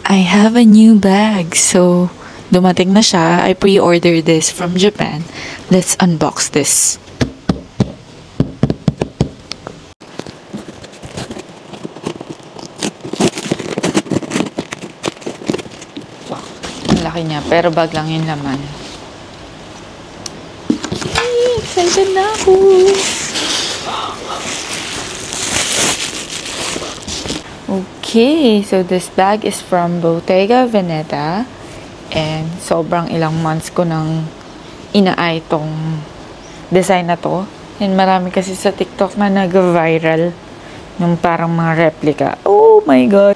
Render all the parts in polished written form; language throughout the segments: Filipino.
I have a new bag. So, dumating na siya. I pre-ordered this from Japan. Let's unbox this. Wow, ang laki niya. Pero bag lang yung laman. Ay, excited na ako! Okay, so this bag is from Bottega Veneta and sobrang ilang months ko nang ina-eye tong design na to. And marami kasi sa TikTok na nag-viral yung parang mga replica. Oh my God!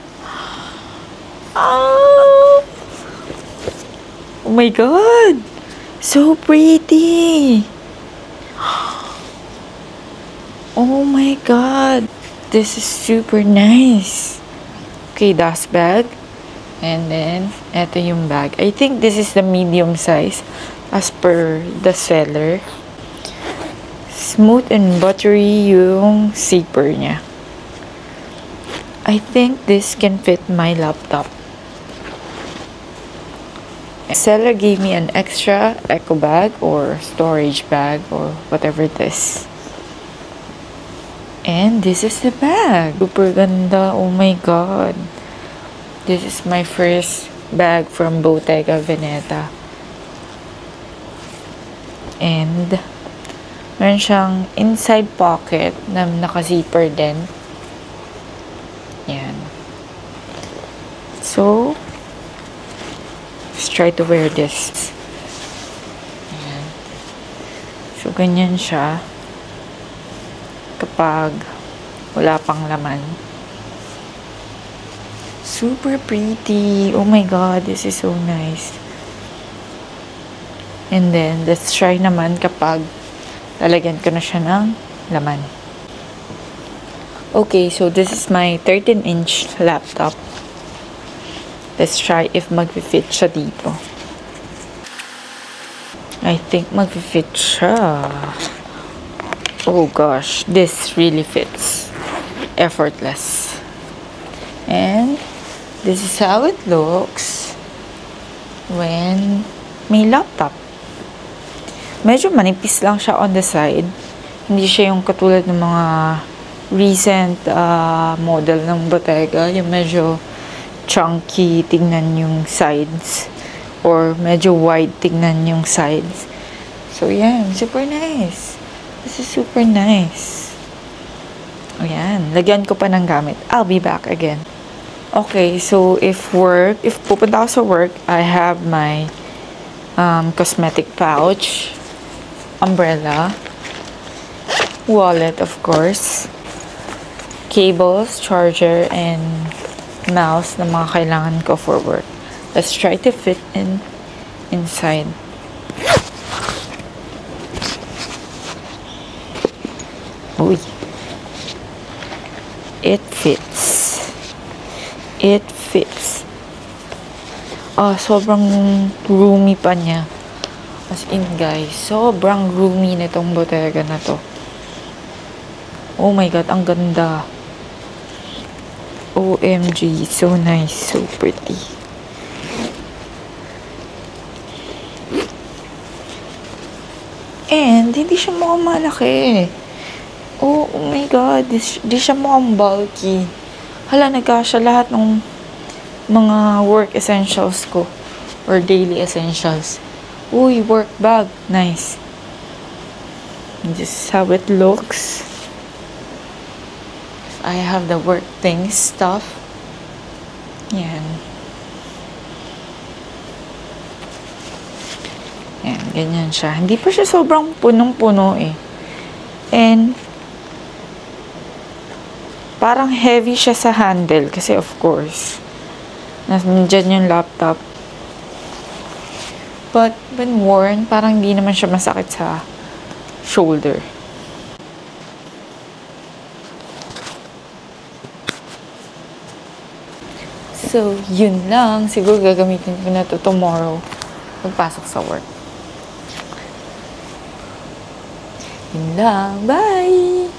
Oh my God! So pretty! Oh my God! This is super nice. Okay, dust bag. And then, eto yung bag. I think this is the medium size as per the seller. Smooth and buttery yung zipper niya. I think this can fit my laptop. Seller gave me an extra eco bag or storage bag or whatever it is. And this is the bag. Super ganda. Oh my God. This is my first bag from Bottega Veneta. And meron siyang inside pocket na naka-zipper din. Yan. So, let's try to wear this. Yan. So, ganyan siya. Kapag wala pang laman. Super pretty. Oh my God, this is so nice. And then, let's try naman kapag lalagyan ko na siya ng laman. Okay, so this is my 13-inch laptop. Let's try if mag-fit siya dito. I think mag-fit siya. Oh gosh, this really fits. Effortless. And this is how it looks when may laptop. Medyo manipis lang siya on the side. Hindi siya yung katulad ng mga recent model ng Bottega. Yung medyo chunky tingnan yung sides. Or medyo wide tingnan yung sides. So yan, super nice. This is super nice. Ayan. Lagyan ko pa ng gamit. I'll be back again. Okay, so if pupunta ako sa work, I have my cosmetic pouch, umbrella, wallet of course, cables, charger, and mouse na mga kailangan ko for work. Let's try to fit inside. Uy. It fits. It fits. Sobrang roomy pa niya. As in, guys, sobrang roomy nitong Bottega na to. Oh my God, ang ganda. OMG, so nice, so pretty. And, hindi siya mukhang malaki. Oh my God, di siya mukhang bulky. Hala, nagkasya lahat ng mga work essentials ko. Or daily essentials. Uy, work bag. Nice. This is how it looks. I have the work things stuff. Yan. Yan, ganyan siya. Hindi pa siya sobrang punong-puno eh. And parang heavy siya sa handle kasi of course nandiyan yung laptop. But when worn, parang hindi naman siya masakit sa shoulder. So, yun lang. Siguro gagamitin ko na to tomorrow pagpasok sa work. Yun lang. Bye!